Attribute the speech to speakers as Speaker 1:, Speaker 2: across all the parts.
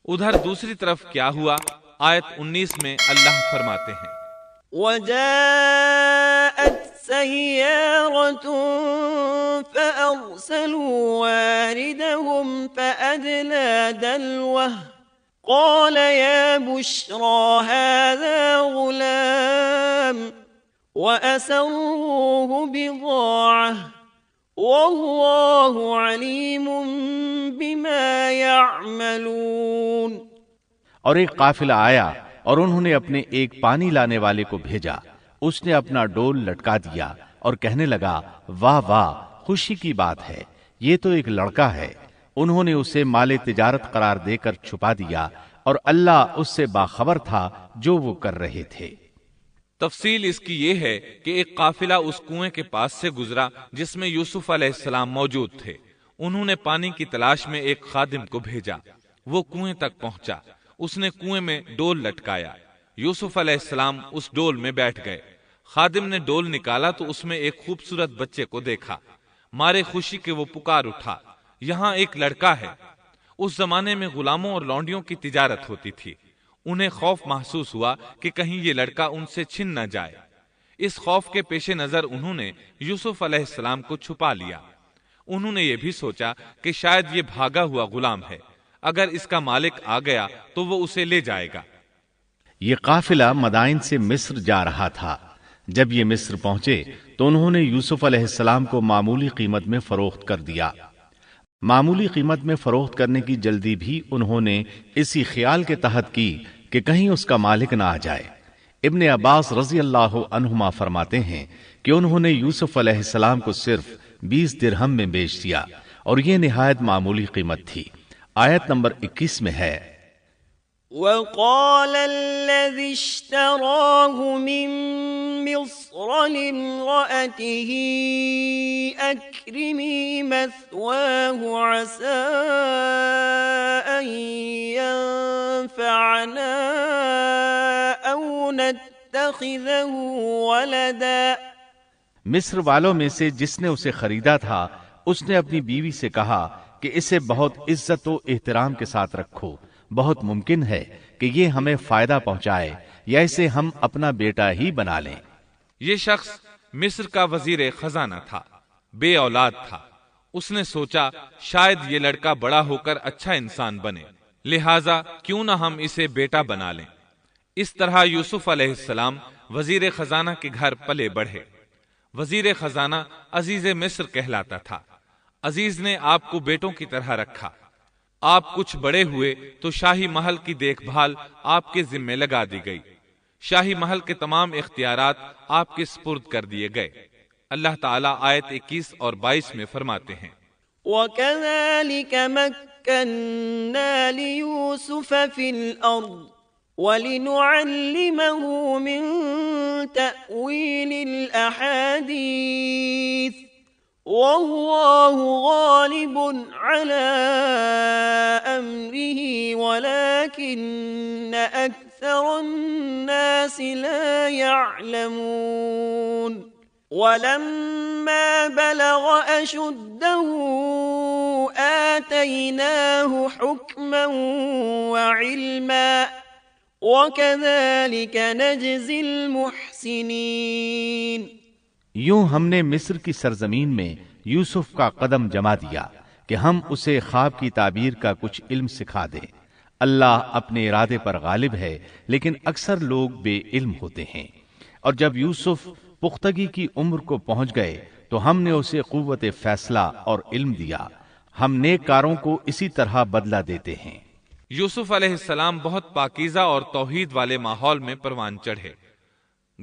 Speaker 1: ادھر دوسری طرف کیا ہوا؟ آیت 19 میں اللہ فرماتے ہیں
Speaker 2: وَجَاءَتْ سَيَّارَةٌ فَأَرْسَلُوا وَارِدَهُمْ فَأَدْلَى دَلْوَهُ قَالَ يَا بُشْرَى هَذَا غُلَامٌ وَأَسَرُّوهُ بِضَاعَةً وَاللَّهُ عَلِيمٌ بِمَا يَعْمَلُونَ۔
Speaker 3: اور ایک قافلہ آیا اور انہوں نے اپنے ایک پانی لانے والے کو بھیجا، اس نے اپنا ڈول لٹکا دیا اور کہنے لگا واہ واہ، خوشی کی بات ہے، یہ تو ایک لڑکا ہے۔ انہوں نے اسے مال تجارت قرار دے کر چھپا دیا اور اللہ اس سے باخبر تھا جو وہ کر رہے تھے۔
Speaker 1: تفصیل اس کی یہ ہے کہ ایک قافلہ اس کنویں کے پاس سے گزرا جس میں یوسف علیہ السلام موجود تھے۔ انہوں نے پانی کی تلاش میں ایک خادم کو بھیجا۔ وہ کنویں تک پہنچا، اس نے کنویں میں ڈول لٹکایا۔ یوسف علیہ السلام اس ڈول میں بیٹھ گئے۔ خادم نے ڈول نکالا تو اس میں ایک خوبصورت بچے کو دیکھا۔ مارے خوشی کے وہ پکار اٹھا، یہاں ایک لڑکا ہے۔ اس زمانے میں غلاموں اور لونڈیوں کی تجارت ہوتی تھی۔ انہیں خوف محسوس ہوا کہ کہیں یہ لڑکا ان سے چھن نہ جائے۔ اس خوف کے پیش نظر انہوں نے یوسف علیہ السلام کو چھپا لیا۔ انہوں نے یہ بھی سوچا کہ شاید یہ بھاگا ہوا غلام ہے، اگر اس کا مالک آ گیا تو وہ اسے لے جائے گا۔
Speaker 3: یہ قافلہ مدائن سے مصر جا رہا تھا۔ جب یہ مصر پہنچے تو انہوں نے یوسف علیہ السلام کو معمولی قیمت میں فروخت کر دیا۔ معمولی قیمت میں فروخت کرنے کی جلدی بھی انہوں نے اسی خیال کے تحت کی کہ کہیں اس کا مالک نہ آ جائے۔ ابن عباس رضی اللہ عنہما فرماتے ہیں کہ انہوں نے یوسف علیہ السلام کو صرف 20 درہم میں بیچ دیا، اور یہ نہایت معمولی قیمت تھی۔ آیت نمبر 21 میں ہے
Speaker 2: وَقَالَ الَّذِي اشْتَرَاهُ مِن مِّصْرَ لِامْرَأَتِهِ أَكْرِمِي مَثْوَاهُ عَسَىٰ أَن يَنفَعَنَا أَوْ نَتَّخِذَهُ وَلَدًا۔
Speaker 3: مصر والوں میں سے جس نے اسے خریدا تھا، اس نے اپنی بیوی سے کہا کہ اسے بہت عزت و احترام کے ساتھ رکھو، بہت ممکن ہے کہ یہ ہمیں فائدہ پہنچائے یا اسے ہم اپنا بیٹا ہی بنا لیں۔
Speaker 1: یہ شخص مصر کا وزیر خزانہ تھا، بے اولاد تھا۔ اس نے سوچا شاید یہ لڑکا بڑا ہو کر اچھا انسان بنے، لہٰذا کیوں نہ ہم اسے بیٹا بنا لیں۔ اس طرح یوسف علیہ السلام وزیر خزانہ کے گھر پلے بڑھے۔ وزیر خزانہ عزیز مصر کہلاتا تھا۔ عزیز نے آپ کو بیٹوں کی طرح رکھا۔ آپ کچھ بڑے ہوئے تو شاہی محل کی دیکھ بھال آپ کے ذمہ لگا دی گئی۔ شاہی محل کے تمام اختیارات آپ کے سپرد کر دیے گئے۔ اللہ تعالیٰ آیت 21 اور 22 میں فرماتے ہیں
Speaker 2: وَكَذَلِكَ مَكَّنَّا لِيُوسُفَ فِي الْأَرْضِ وَلِنُعَلِّمَهُ مِن تَأْوِيلِ الْأَحَادِيثِ وَاللَّهُ غَالِبٌ عَلَىٰ أَمْرِهِ وَلَكِنَّ أَكْثَرَ النَّاسِ لَا يَعْلَمُونَ۔ وَلَمَّا بَلَغَ أَشُدَّهُ آتَيْنَاهُ حُكْمًا وَعِلْمًا وَكَذَلِكَ نَجْزِي الْمُحْسِنِينَ۔
Speaker 3: یوں ہم نے مصر کی سرزمین میں یوسف کا قدم جما دیا کہ ہم اسے خواب کی تعبیر کا کچھ علم سکھا دیں۔ اللہ اپنے ارادے پر غالب ہے، لیکن اکثر لوگ بے علم ہوتے ہیں۔ اور جب یوسف پختگی کی عمر کو پہنچ گئے تو ہم نے اسے قوت فیصلہ اور علم دیا۔ ہم نیک کاروں کو اسی طرح بدلہ دیتے ہیں۔
Speaker 1: یوسف علیہ السلام بہت پاکیزہ اور توحید والے ماحول میں پروان چڑھے۔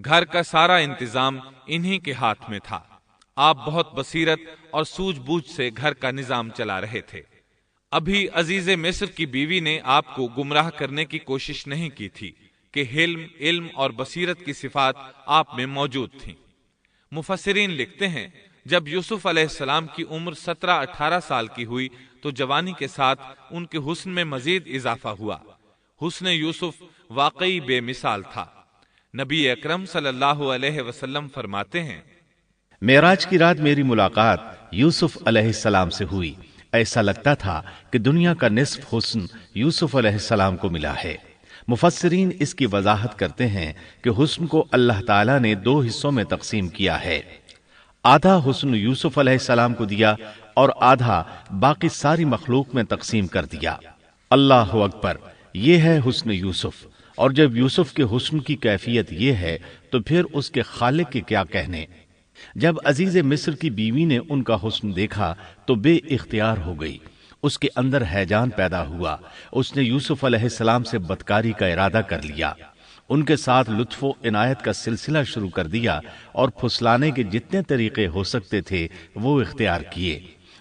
Speaker 1: گھر کا سارا انتظام انہی کے ہاتھ میں تھا۔ آپ بہت بصیرت اور سوجھ بوجھ سے گھر کا نظام چلا رہے تھے۔ ابھی عزیز مصر کی بیوی نے آپ کو گمراہ کرنے کی کوشش نہیں کی تھی کہ حلم، علم اور بصیرت کی صفات آپ میں موجود تھیں۔ مفسرین لکھتے ہیں جب یوسف علیہ السلام کی عمر 17-18 سال کی ہوئی تو جوانی کے ساتھ ان کے حسن میں مزید اضافہ ہوا۔ حسن یوسف واقعی بے مثال تھا۔ نبی اکرم صلی اللہ علیہ وسلم فرماتے ہیں
Speaker 3: معراج کی رات میری ملاقات یوسف علیہ السلام سے ہوئی۔ ایسا لگتا تھا کہ دنیا کا نصف حسن یوسف علیہ السلام کو ملا ہے۔ مفسرین اس کی وضاحت کرتے ہیں کہ حسن کو اللہ تعالیٰ نے 2 حصوں میں تقسیم کیا ہے۔ آدھا حسن یوسف علیہ السلام کو دیا اور آدھا باقی ساری مخلوق میں تقسیم کر دیا۔ اللہ اکبر، یہ ہے حسن یوسف۔ اور جب یوسف کے حسن کی کیفیت یہ ہے تو پھر اس کے خالق کے کیا کہنے۔ جب عزیز مصر کی بیوی نے ان کا حسن دیکھا تو بے اختیار ہو گئی، اس کے اندر ہیجان پیدا ہوا۔ اس نے یوسف علیہ السلام سے بدکاری کا ارادہ کر لیا، ان کے ساتھ لطف و عنایت کا سلسلہ شروع کر دیا اور پھسلانے کے جتنے طریقے ہو سکتے تھے وہ اختیار کیے۔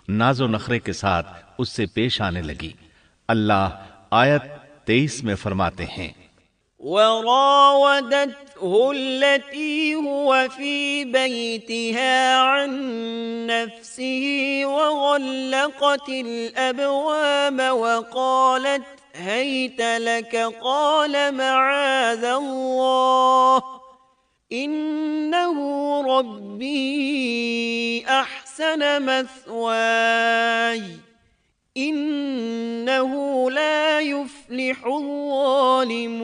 Speaker 3: ناز و نخرے کے ساتھ اس سے پیش آنے لگی۔ اللہ آیت 23 میں فرماتے ہیں،
Speaker 2: وراودته التي هو في بيتها عن نفسه وغلقت الأبواب وقالت هيت لك قال معاذ الله إنه ربي أحسن مثواي انہو لا یفلح الظالمون۔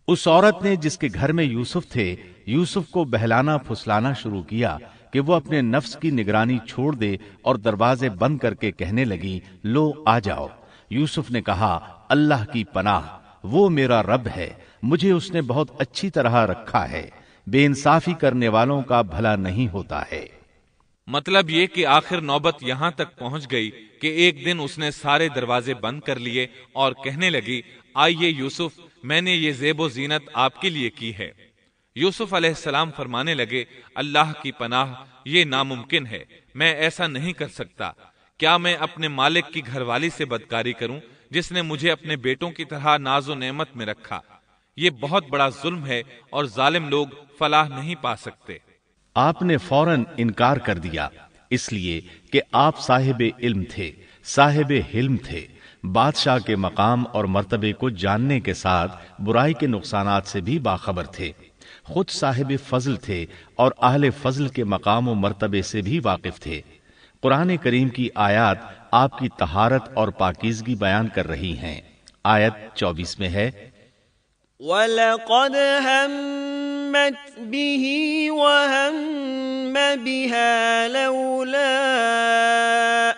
Speaker 3: اس عورت نے جس کے گھر میں یوسف تھے، یوسف کو بہلانا پھسلانا شروع کیا کہ وہ اپنے نفس کی نگرانی چھوڑ دے اور دروازے بند کر کے کہنے لگی، لو آ جاؤ۔ یوسف نے کہا، اللہ کی پناہ، وہ میرا رب ہے، مجھے اس نے بہت اچھی طرح رکھا ہے، بے انصافی کرنے والوں کا بھلا نہیں ہوتا ہے۔
Speaker 1: مطلب یہ کہ آخر نوبت یہاں تک پہنچ گئی کہ ایک دن اس نے سارے دروازے بند کر لیے اور کہنے لگی، آئیے یوسف، میں نے یہ زیب و زینت آپ کے لیے کی ہے۔ یوسف علیہ السلام فرمانے لگے، اللہ کی پناہ، یہ ناممکن ہے، میں ایسا نہیں کر سکتا۔ کیا میں اپنے مالک کی گھر والی سے بدکاری کروں جس نے مجھے اپنے بیٹوں کی طرح ناز و نعمت میں رکھا؟ یہ بہت بڑا ظلم ہے اور ظالم لوگ فلاح نہیں پا سکتے۔
Speaker 3: آپ نے فوراً انکار کر دیا، اس لیے کہ آپ صاحب علم تھے، صاحب حلم تھے، بادشاہ کے مقام اور مرتبے کو جاننے کے ساتھ برائی کے نقصانات سے بھی باخبر تھے، خود صاحب فضل تھے اور اہل فضل کے مقام و مرتبے سے بھی واقف تھے۔ قرآن کریم کی آیات آپ کی طہارت اور پاکیزگی بیان کر رہی ہیں۔ آیت 24 میں ہے،
Speaker 2: وَلَقَدْ هَمَّتْ بِهِ وَهَمَّ بِهَا لَوْلَا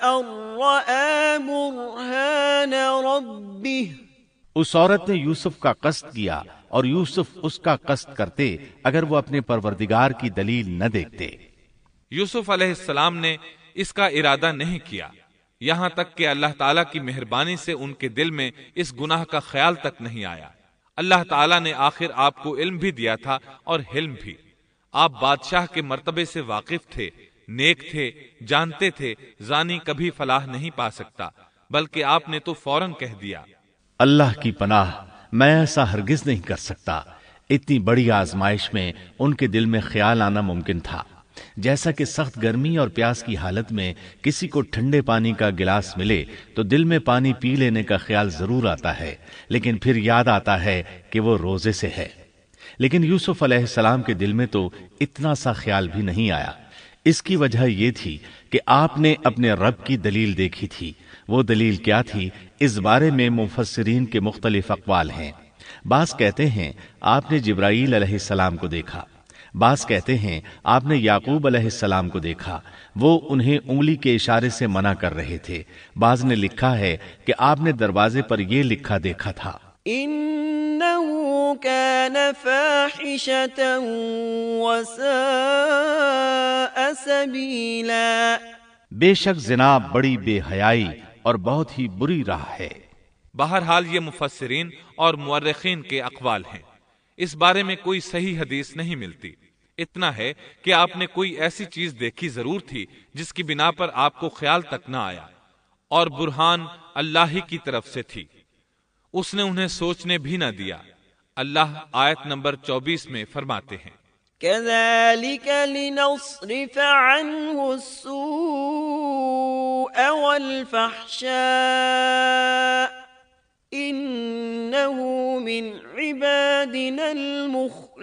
Speaker 2: أَن رَّأَىٰ بُرْهَانَ رَبِّهِ۔
Speaker 3: اس عورت نے یوسف کا قصد کیا اور یوسف اس کا قصد کرتے اگر وہ اپنے پروردگار کی دلیل نہ دیکھتے۔
Speaker 1: یوسف علیہ السلام نے اس کا ارادہ نہیں کیا، یہاں تک کہ اللہ تعالیٰ کی مہربانی سے ان کے دل میں اس گناہ کا خیال تک نہیں آیا۔ اللہ تعالیٰ نے آخر آپ کو علم بھی دیا تھا اور حلم بھی۔ آپ بادشاہ کے مرتبے سے واقف تھے، نیک تھے، جانتے تھے زانی کبھی فلاح نہیں پا سکتا، بلکہ آپ نے تو فوراً کہہ دیا،
Speaker 3: اللہ کی پناہ، میں ایسا ہرگز نہیں کر سکتا۔ اتنی بڑی آزمائش میں ان کے دل میں خیال آنا ممکن تھا، جیسا کہ سخت گرمی اور پیاس کی حالت میں کسی کو ٹھنڈے پانی کا گلاس ملے تو دل میں پانی پی لینے کا خیال ضرور آتا ہے، لیکن پھر یاد آتا ہے کہ وہ روزے سے ہے۔ لیکن یوسف علیہ السلام کے دل میں تو اتنا سا خیال بھی نہیں آیا۔ اس کی وجہ یہ تھی کہ آپ نے اپنے رب کی دلیل دیکھی تھی۔ وہ دلیل کیا تھی، اس بارے میں مفسرین کے مختلف اقوال ہیں۔ بعض کہتے ہیں آپ نے جبرائیل علیہ السلام کو دیکھا، بعض کہتے ہیں آپ نے یعقوب علیہ السلام کو دیکھا، وہ انہیں انگلی کے اشارے سے منع کر رہے تھے۔ بعض نے لکھا ہے کہ آپ نے دروازے پر یہ لکھا دیکھا تھا،
Speaker 2: إِنَّهُ كَانَ فَاحِشَةً وَسَاءَ سَبِيلًا۔
Speaker 3: بے شک زنا بڑی بے حیائی اور بہت ہی بری راہ ہے۔
Speaker 1: بہرحال یہ مفسرین اور مورخین کے اقوال ہیں، اس بارے میں کوئی صحیح حدیث نہیں ملتی۔ اتنا ہے کہ آپ نے کوئی ایسی چیز دیکھی ضرور تھی جس کی بنا پر آپ کو خیال تک نہ آیا، اور برہان اللہ ہی کی طرف سے تھی، اس نے انہیں سوچنے بھی نہ دیا۔ اللہ آیت نمبر 24 میں فرماتے ہیں،
Speaker 2: كَذَلِكَ لِنَصْرِفَ عَنْهُ السُّوءَ وَالْفَحْشَاءَ إِنَّهُ مِنْ عِبَادِنَا الْمُخْلَصِينَ۔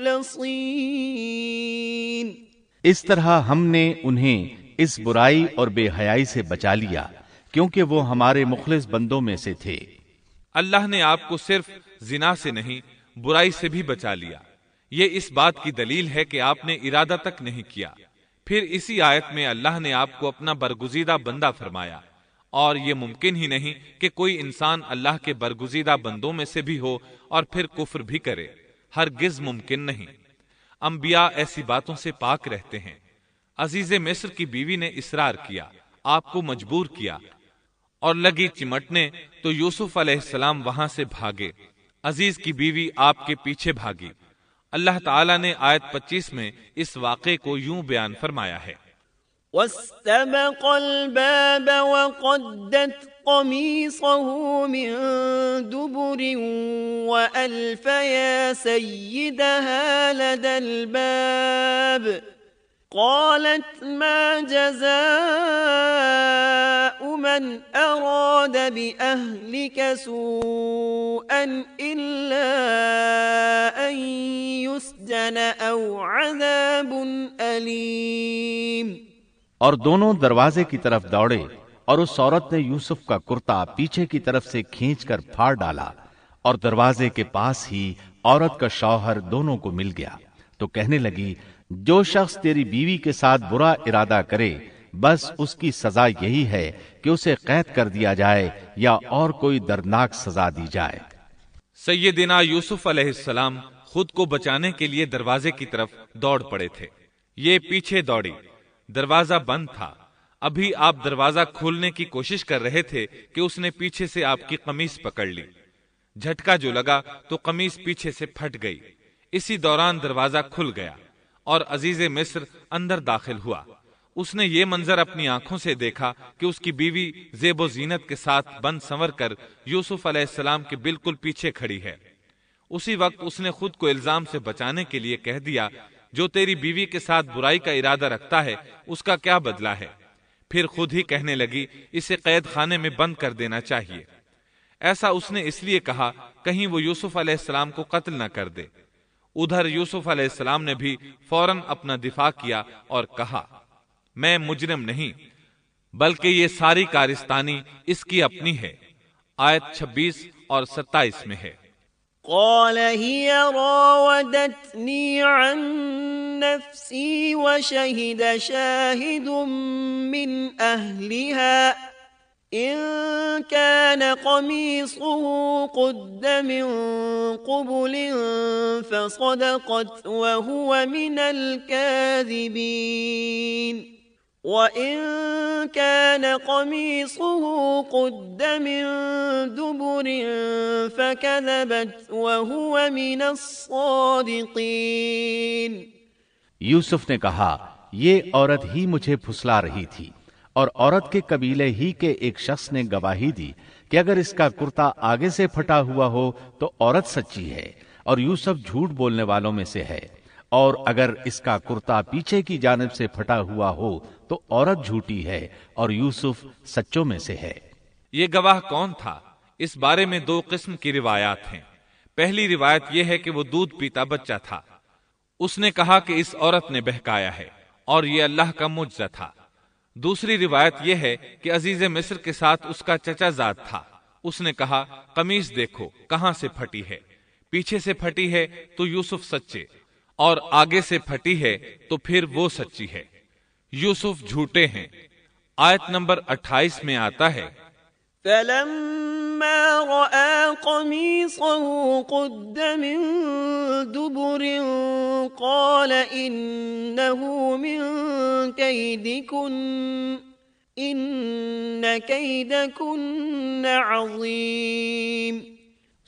Speaker 3: اس طرح ہم نے انہیں اس برائی اور بے حیائی سے بچا لیا کیونکہ وہ ہمارے مخلص بندوں میں سے تھے۔
Speaker 1: اللہ نے آپ کو صرف زنا سے نہیں برائی سے بھی بچا لیا۔ یہ اس بات کی دلیل ہے کہ آپ نے ارادہ تک نہیں کیا۔ پھر اسی آیت میں اللہ نے آپ کو اپنا برگزیدہ بندہ فرمایا، اور یہ ممکن ہی نہیں کہ کوئی انسان اللہ کے برگزیدہ بندوں میں سے بھی ہو اور پھر کفر بھی کرے، ہرگز ممکن نہیں۔ انبیاء ایسی باتوں سے پاک رہتے ہیں۔ عزیز مصر کی بیوی نے اصرار کیا، آپ کو مجبور کیا اور لگی چمٹنے تو یوسف علیہ السلام وہاں سے بھاگے۔ عزیز کی بیوی آپ کے پیچھے بھاگی۔ اللہ تعالیٰ نے آیت 25 میں اس واقعے کو یوں بیان فرمایا ہے،
Speaker 2: واستبق الباب وقدت قميصه من دبر وألف يا سيدها لدى الباب قالت ما جزاء من أراد بأهلك سوءا إلا أن يسجن أو عذاب أليم۔
Speaker 3: اور دونوں دروازے کی طرف دوڑے، اور اس عورت نے یوسف کا کرتا پیچھے کی طرف سے کھینچ کر پھاڑ ڈالا، اور دروازے کے پاس ہی عورت کا شوہر دونوں کو مل گیا، تو کہنے لگی جو شخص تیری بیوی کے ساتھ برا ارادہ کرے بس اس کی سزا یہی ہے کہ اسے قید کر دیا جائے یا اور کوئی دردناک سزا دی جائے۔
Speaker 1: سیدنا یوسف علیہ السلام خود کو بچانے کے لیے دروازے کی طرف دوڑ پڑے تھے۔ یہ پیچھے دوڑی، دروازہ بند تھا۔ ابھی آپ دروازہ کھولنے کی کوشش کر رہے تھے کہ اس نے پیچھے سے آپ کی قمیص پکڑ لی۔ جھٹکا جو لگا تو قمیص پیچھے سے پھٹ گئی۔ اسی دوران دروازہ کھل گیا اور عزیز مصر اندر داخل ہوا۔ اس نے یہ منظر اپنی آنکھوں سے دیکھا کہ اس کی بیوی زیب و زینت کے ساتھ بند سنور کر یوسف علیہ السلام کے بالکل پیچھے کھڑی ہے۔ اسی وقت اس نے خود کو الزام سے بچانے کے لیے کہہ دیا، جو تیری بیوی کے ساتھ برائی کا ارادہ رکھتا ہے اس کا کیا بدلہ ہے؟ پھر خود ہی کہنے لگی اسے قید خانے میں بند کر دینا چاہیے۔ ایسا اس نے اس لیے کہا کہیں وہ یوسف علیہ السلام کو قتل نہ کر دے۔ ادھر یوسف علیہ السلام نے بھی فوراً اپنا دفاع کیا اور کہا میں مجرم نہیں، بلکہ یہ ساری کارستانی اس کی اپنی ہے۔ آیت 26 اور 27 میں ہے،
Speaker 2: قال هي راودتني عن نفسي وشهد شاهد من أهلها إن كان قميصه قد من قبل فصدقت وهو من الكاذبين وَإِن كَانَ قَمِيصُهُ قُدَّ مِن دُبُرٍ فَكَذَبَتْ وَهُوَ مِنَ الصَّادِقِينَ۔
Speaker 3: یوسف نے کہا یہ عورت ہی مجھے پھسلا رہی تھی، اور عورت کے قبیلے ہی کے ایک شخص نے گواہی دی کہ اگر اس کا کرتا آگے سے پھٹا ہوا ہو تو عورت سچی ہے اور یوسف جھوٹ بولنے والوں میں سے ہے، اور اگر اس کا کرتا پیچھے کی جانب سے پھٹا ہوا ہو تو عورت جھوٹی ہے اور یوسف سچوں میں سے ہے۔
Speaker 1: یہ گواہ کون تھا؟ اس بارے میں دو قسم کی روایات ہیں۔ پہلی روایت یہ ہے کہ وہ دودھ پیتا بچہ تھا۔ اس نے کہا کہ اس عورت نے بہکایا ہے اور یہ اللہ کا معجزہ تھا۔ دوسری روایت یہ ہے کہ عزیز مصر کے ساتھ اس کا چچا زاد تھا۔ اس نے کہا قمیص دیکھو کہاں سے پھٹی ہے، پیچھے سے پھٹی ہے تو یوسف سچے، اور آگے سے پھٹی ہے تو پھر وہ سچی ہے، یوسف جھوٹے ہیں۔ آیت نمبر 28 میں آتا ہے،
Speaker 2: فَلَمَّا رَأَى قَمِيصَهُ قُدَّ مِن دُبُرٍ قَالَ إِنَّهُ مِن كَيْدِكُنَّ إِنَّ كَيْدَكُنَّ عَظِيمٌ۔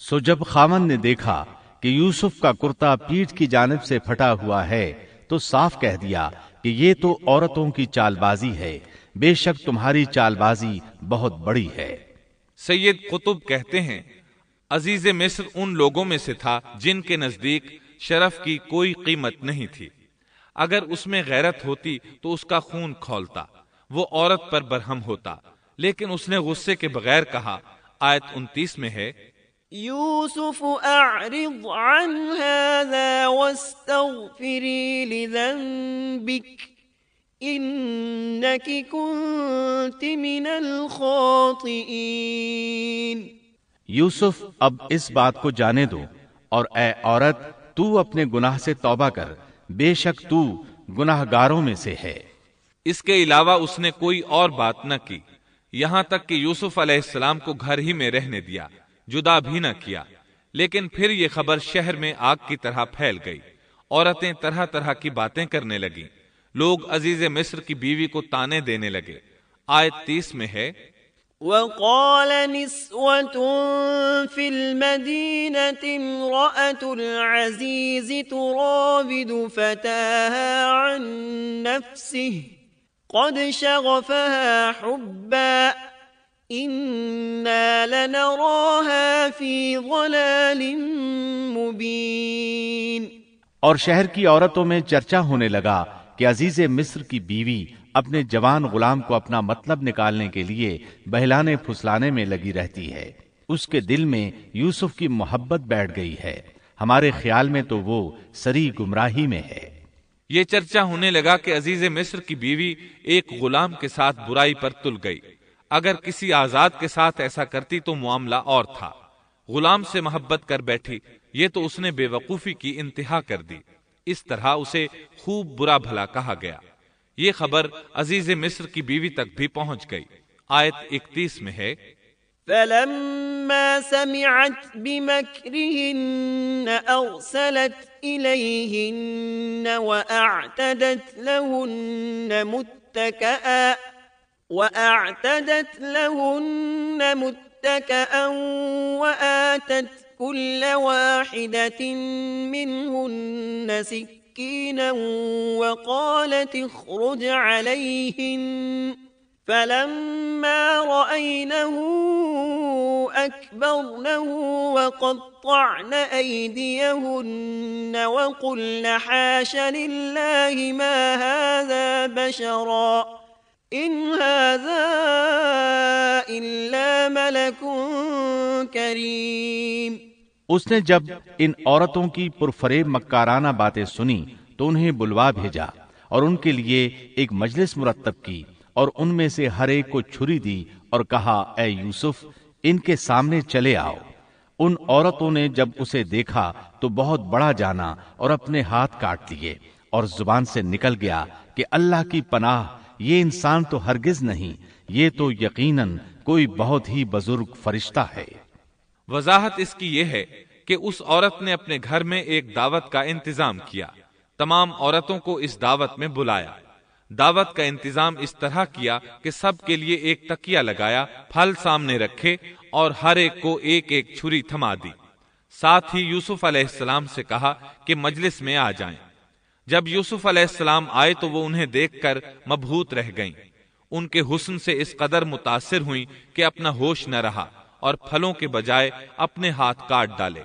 Speaker 3: سو جب خاوند نے دیکھا کہ یوسف کا کرتا پیٹھ کی جانب سے پھٹا ہوا ہے تو صاف کہہ دیا کہ یہ تو عورتوں کی چال بازی ہے، بے شک تمہاری چال بازی بہت بڑی ہے۔
Speaker 1: سید قطب کہتے ہیں عزیز مصر ان لوگوں میں سے تھا جن کے نزدیک شرف کی کوئی قیمت نہیں تھی۔ اگر اس میں غیرت ہوتی تو اس کا خون کھولتا، وہ عورت پر برہم ہوتا، لیکن اس نے غصے کے بغیر کہا۔ آیت 29 میں ہے،
Speaker 2: یوسف اعرض عن هذا واستغفری لذنبک إنك كنت من الخاطئين۔
Speaker 3: یوسف اب اس بات کو جانے دو، اور اے عورت تو اپنے گناہ سے توبہ کر، بے شک تو گناہ گاروں میں سے ہے۔
Speaker 1: اس کے علاوہ اس نے کوئی اور بات نہ کی، یہاں تک کہ یوسف علیہ السلام کو گھر ہی میں رہنے دیا، جدا بھی نہ کیا۔ لیکن پھر یہ خبر شہر میں آگ کی طرح پھیل گئی، عورتیں طرح طرح کی باتیں کرنے لگیں، لوگ عزیز مصر کی بیوی کو تانے دینے لگے۔ آیت 30 میں ہے،
Speaker 2: وقال نسوة في المدينة امرأة العزيز تراود فتاها عن نفسه قد شغفها حبا إنا لنراها في ضلال مبين۔
Speaker 3: اور شہر کی عورتوں میں چرچا ہونے لگا کہ عزیز مصر کی بیوی اپنے جوان غلام کو اپنا مطلب نکالنے کے لیے بہلانے پھسلانے میں لگی رہتی ہے، اس کے دل میں یوسف کی محبت بیٹھ گئی ہے، ہمارے خیال میں تو وہ سری گمراہی میں ہے۔
Speaker 1: یہ چرچا ہونے لگا کہ عزیز مصر کی بیوی ایک غلام کے ساتھ برائی پر تل گئی، اگر کسی آزاد کے ساتھ ایسا کرتی تو معاملہ اور تھا، غلام سے محبت کر بیٹھی، یہ تو اس نے بے وقوفی کی انتہا کر دی، اس طرح اسے خوب برا بھلا کہا گیا۔ یہ خبر عزیز مصر کی بیوی تک بھی پہنچ گئی۔ آیت 31 میں ہے،
Speaker 2: فلما سمعت بمكرهن أرسلت إليهن وأعتدت لهن متكئا وآتت كل واحدة منهن سكينا وقالت اخرج عليهن فلما رأينه أكبرنه وقطعن أيديهن وقلن حاش لله ما هذا بشرا إن هذا إلا ملك كريم۔
Speaker 3: اس نے جب ان عورتوں کی پرفریب مکارانہ باتیں سنی تو انہیں بلوا بھیجا اور ان کے لیے ایک مجلس مرتب کی، اور ان میں سے ہر ایک کو چھری دی اور کہا، اے یوسف ان کے سامنے چلے آؤ۔ ان عورتوں نے جب اسے دیکھا تو بہت بڑا جانا اور اپنے ہاتھ کاٹ لیے، اور زبان سے نکل گیا کہ اللہ کی پناہ، یہ انسان تو ہرگز نہیں، یہ تو یقیناً کوئی بہت ہی بزرگ فرشتہ ہے۔
Speaker 1: وضاحت اس کی یہ ہے کہ اس عورت نے اپنے گھر میں ایک دعوت کا انتظام کیا، تمام عورتوں کو اس دعوت میں بلایا، دعوت کا انتظام اس طرح کیا کہ سب کے لیے ایک تکیہ لگایا، پھل سامنے رکھے اور ہر ایک کو ایک ایک چھری تھما دی، ساتھ ہی یوسف علیہ السلام سے کہا کہ مجلس میں آ جائیں۔ جب یوسف علیہ السلام آئے تو وہ انہیں دیکھ کر مبہوت رہ گئیں، ان کے حسن سے اس قدر متاثر ہوئیں کہ اپنا ہوش نہ رہا اور پھلوں کے بجائے اپنے ہاتھ کاٹ ڈالے،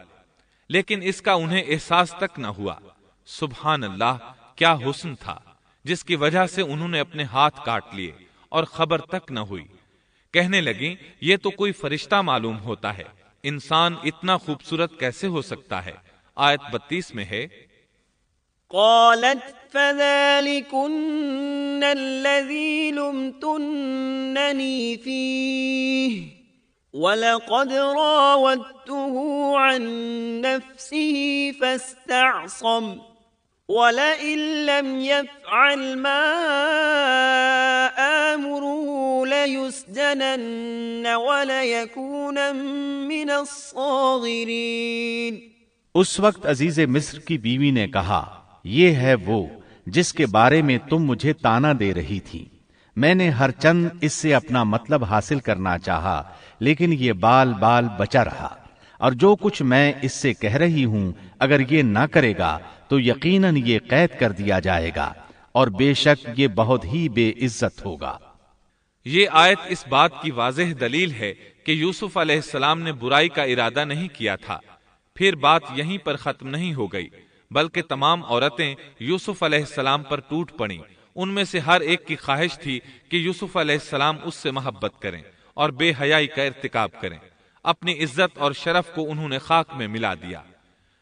Speaker 1: لیکن اس کا انہیں احساس تک نہ ہوا۔ سبحان اللہ، کیا حسن تھا جس کی وجہ سے انہوں نے اپنے ہاتھ کاٹ لیے اور خبر تک نہ ہوئی۔ کہنے لگیں، یہ تو کوئی فرشتہ معلوم ہوتا ہے، انسان اتنا خوبصورت کیسے ہو سکتا ہے؟ آیت 32 میں ہے،
Speaker 2: قالت فذلكن الذي لمتنني فيه وَلَقَدْ رَاوَدتُّهُ عَن نَّفْسِهِ فَاسْتَعْصَمَ وَلَئِن لَّمْ يَفْعَلْ مَا آمُرُهُ لَيُسْجَنَنَّ وَلَيَكُونًا مِّنَ الصَّاغِرِينَ۔
Speaker 3: اس وقت عزیز مصر کی بیوی نے کہا، یہ ہے وہ جس کے بارے میں تم مجھے تانا دے رہی تھی، میں نے ہر چند اس سے اپنا مطلب حاصل کرنا چاہا، لیکن یہ بال بال بچا رہا، اور جو کچھ میں اس سے کہہ رہی ہوں اگر یہ نہ کرے گا تو یقیناً یہ قید کر دیا جائے گا، اور بے شک یہ بہت ہی بے عزت ہوگا۔
Speaker 1: یہ آیت اس بات کی واضح دلیل ہے کہ یوسف علیہ السلام نے برائی کا ارادہ نہیں کیا تھا۔ پھر بات یہیں پر ختم نہیں ہو گئی، بلکہ تمام عورتیں یوسف علیہ السلام پر ٹوٹ پڑیں۔ ان میں سے ہر ایک کی خواہش تھی کہ یوسف علیہ السلام اس سے محبت کریں اور بے حیائی کا ارتکاب کریں۔ اپنی عزت اور شرف کو انہوں نے خاک میں ملا دیا،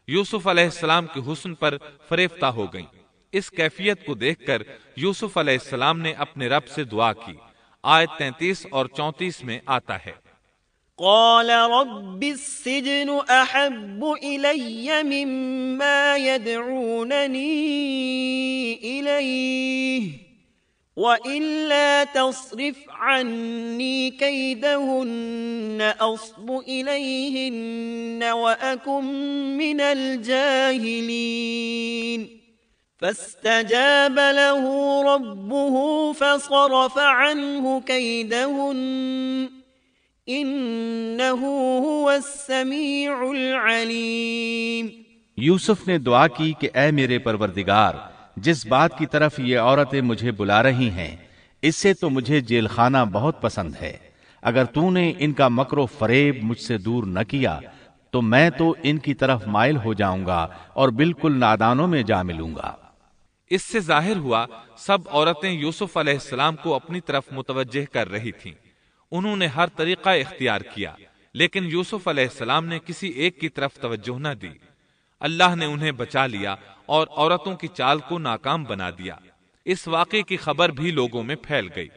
Speaker 1: یوسف علیہ السلام کے حسن پر فریفتہ ہو گئیں۔ اس کیفیت کو دیکھ کر یوسف علیہ السلام نے اپنے رب سے دعا کی۔ آیت 33 اور 34 میں آتا ہے،
Speaker 2: قال رب السجن احب الي مما يدعونني اليه وإلا تصرف عني كيدهن أصب إليهن وأكن من الجاهلين فاستجاب له ربه فصرف عنه كيدهن إنه هو السميع العليم۔
Speaker 3: یوسف نے دعا کی کہ اے میرے پروردگار، جس بات کی طرف یہ عورتیں مجھے بلا رہی ہیں اس سے تو مجھے جیل خانہ بہت پسند ہے۔ اگر تو نے ان کا مکر و فریب مجھ سے دور نہ کیا تو میں تو ان کی طرف مائل ہو جاؤں گا اور بالکل نادانوں میں جا ملوں گا۔
Speaker 1: اس سے ظاہر ہوا سب عورتیں یوسف علیہ السلام کو اپنی طرف متوجہ کر رہی تھیں۔ انہوں نے ہر طریقہ اختیار کیا، لیکن یوسف علیہ السلام نے کسی ایک کی طرف توجہ نہ دی۔ اللہ نے انہیں بچا لیا اور عورتوں کی چال کو ناکام بنا دیا۔ اس واقعے کی خبر بھی لوگوں میں پھیل گئی۔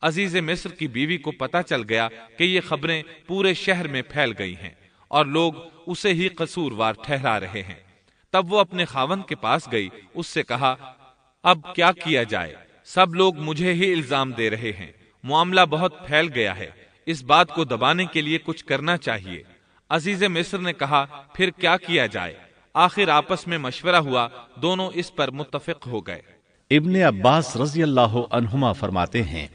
Speaker 1: عزیز مصر کی بیوی کو پتا چل گیا کہ یہ خبریں پورے شہر میں پھیل گئی ہیں اور لوگ اسے ہی قصوروار ٹھہرا رہے ہیں۔ تب وہ اپنے خاوند کے پاس گئی، اس سے کہا اب کیا کیا جائے؟ سب لوگ مجھے ہی الزام دے رہے ہیں، معاملہ بہت پھیل گیا ہے، اس بات کو دبانے کے لیے کچھ کرنا چاہیے۔ عزیز مصر نے کہا پھر کیا کیا جائے؟ آخر آپس میں مشورہ ہوا، دونوں اس پر متفق ہو گئے۔
Speaker 3: ابن عباس رضی اللہ عنہما فرماتے ہیں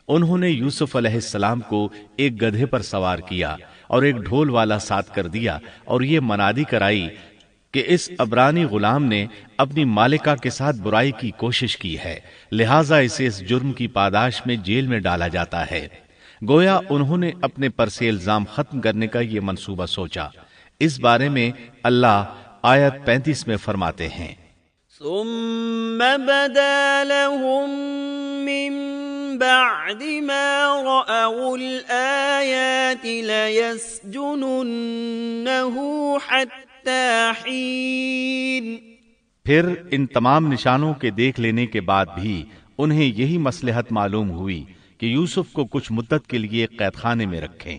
Speaker 3: انہوں نے یوسف علیہ السلام کو ایک گدھے پر سوار کیا اور ایک ڈھول والا ساتھ کر دیا اور یہ منادی کرائی کہ اس عبرانی غلام نے اپنی مالکہ کے ساتھ برائی کی کوشش کی ہے، لہٰذا اسے اس جرم کی پاداش میں جیل میں ڈالا جاتا ہے۔ گویا انہوں نے اپنے پر سے الزام ختم کرنے کا یہ منصوبہ سوچا۔ اس بارے میں اللہ آیت 35 میں فرماتے ہیں،
Speaker 2: ثم بدا لهم من بعد ما رأوا الآيات ليسجننه حتى حين۔
Speaker 3: پھر ان تمام نشانوں کے دیکھ لینے کے بعد بھی انہیں یہی مصلحت معلوم ہوئی کہ یوسف کو کچھ مدت کے لیے قید خانے میں رکھیں۔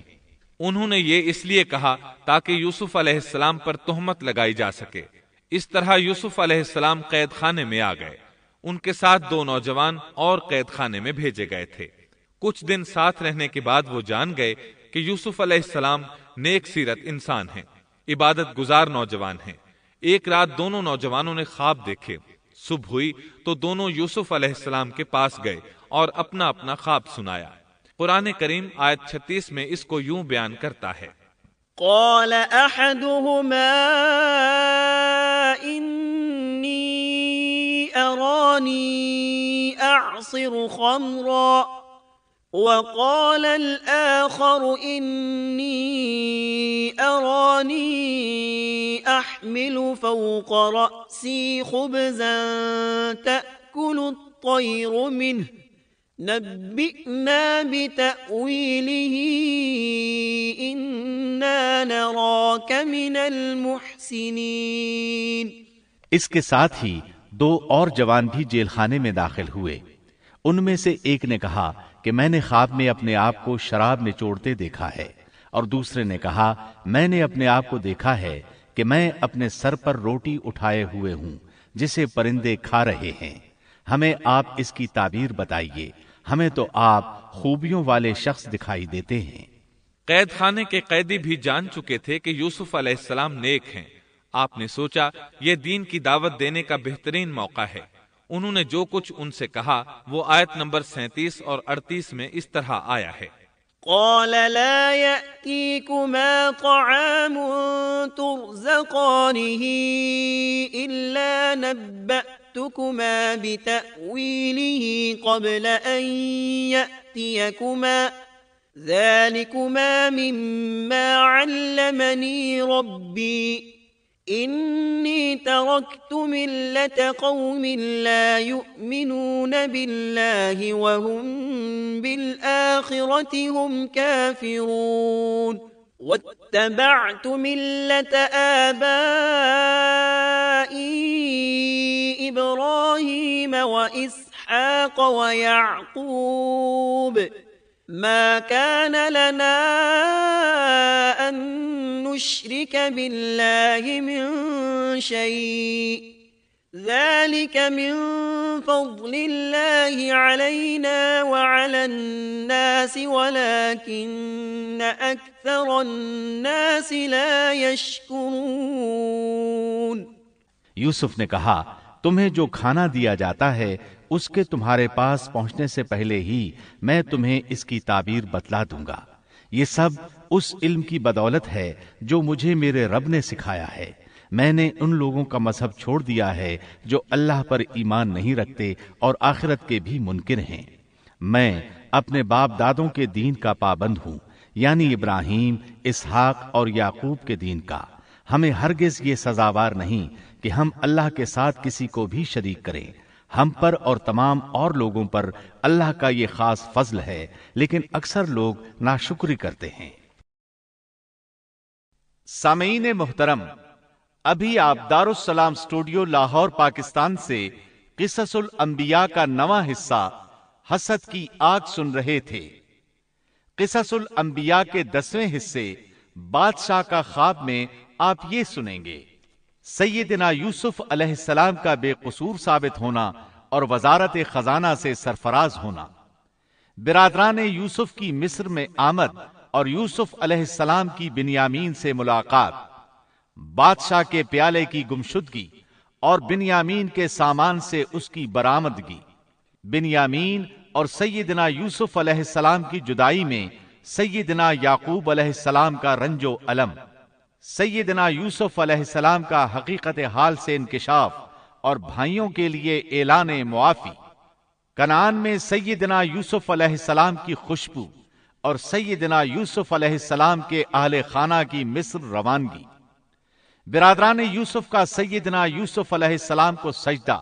Speaker 1: انہوں نے یہ اس لیے کہا تاکہ یوسف علیہ السلام پر تہمت لگائی جا سکے۔ اس طرح یوسف علیہ السلام قید خانے میں آ گئے۔ ان کے ساتھ 2 نوجوان اور قید خانے میں بھیجے گئے تھے۔ کچھ دن ساتھ رہنے کے بعد وہ جان گئے کہ یوسف علیہ السلام نیک سیرت انسان ہیں، عبادت گزار نوجوان ہیں۔ ایک رات دونوں نوجوانوں نے خواب دیکھے۔ صبح ہوئی تو دونوں یوسف علیہ السلام کے پاس گئے اور اپنا اپنا خواب سنایا۔ قرآن کریم آیت 36 میں اس کو یوں بیان کرتا ہے،
Speaker 2: قال احدهما انی ارانی اعصر خمرا وقال الآخر انی ارانی احمل فوق رأسی خبزا تأکل الطیر منه نبئنا بتأویلہ انا نراک من المحسنین۔
Speaker 3: اس کے ساتھ ہی 2 اور جوان بھی جیل خانے میں داخل ہوئے۔ ان میں سے ایک نے کہا کہ میں نے خواب میں اپنے آپ کو شراب نچوڑتے دیکھا ہے، اور دوسرے نے کہا میں نے اپنے آپ کو دیکھا ہے کہ میں اپنے سر پر روٹی اٹھائے ہوئے ہوں جسے پرندے کھا رہے ہیں۔ ہمیں آپ اس کی تعبیر بتائیے، ہمیں تو آپ خوبیوں والے شخص دکھائی دیتے ہیں۔
Speaker 1: قید خانے کے قیدی بھی جان چکے تھے کہ یوسف علیہ السلام نیک ہیں۔ آپ نے سوچا یہ دین کی دعوت دینے کا بہترین موقع ہے۔ انہوں نے جو کچھ ان سے کہا وہ آیت نمبر 37 اور 38 میں اس طرح آیا ہے،
Speaker 2: قال لا يأتيكما طعام ترزقانه إلا نبأتكما بتأويله قبل أن يأتيكما ذلكما مما علمني ربي إني تركت ملة قوم لا يؤمنون بالله وهم بالآخرة هم كافرون واتبعت ملة آبائي وإبراهيم وإسحاق ويعقوب ما كان لنا أن نشرك بالله من شيء ذلك من فضل الله علينا وعلى الناس ولكن أكثر الناس لا يشكرون۔
Speaker 3: یوسف نے کہا تمہیں جو کھانا دیا جاتا ہے اس کے تمہارے پاس پہنچنے سے پہلے ہی میں تمہیں اس کی تعبیر بتلا دوں گا۔ یہ سب اس علم کی بدولت ہے جو مجھے میرے رب نے سکھایا ہے۔ میں نے ان لوگوں کا مذہب چھوڑ دیا ہے جو اللہ پر ایمان نہیں رکھتے اور آخرت کے بھی منکر ہیں۔ میں اپنے باپ دادوں کے دین کا پابند ہوں، یعنی ابراہیم، اسحاق اور یعقوب کے دین کا۔ ہمیں ہرگز یہ سزاوار نہیں کہ ہم اللہ کے ساتھ کسی کو بھی شریک کریں۔ ہم پر اور تمام اور لوگوں پر اللہ کا یہ خاص فضل ہے، لیکن اکثر لوگ ناشکری کرتے ہیں۔ سامعین محترم، ابھی آپ دارالسلام اسٹوڈیو لاہور پاکستان سے قصص الانبیاء کا نواں حصہ حسد کی آگ سن رہے تھے۔ قصص الانبیاء کے 10ویں حصے بادشاہ کا خواب میں آپ یہ سنیں گے: سیدنا یوسف علیہ السلام کا بے قصور ثابت ہونا اور وزارت خزانہ سے سرفراز ہونا، برادران یوسف کی مصر میں آمد اور یوسف علیہ السلام کی بنیامین سے ملاقات، بادشاہ کے پیالے کی گمشدگی اور بنیامین کے سامان سے اس کی برآمدگی، بنیامین اور سیدنا یوسف علیہ السلام کی جدائی میں سیدنا یعقوب علیہ السلام کا رنج و الم، سیدنا یوسف علیہ السلام کا حقیقت حال سے انکشاف اور بھائیوں کے لیے اعلان معافی، کنعان میں سیدنا یوسف علیہ السلام کی خوشبو اور سیدنا یوسف علیہ السلام کے اہل خانہ کی مصر روانگی، برادران یوسف کا سیدنا یوسف علیہ السلام کو سجدہ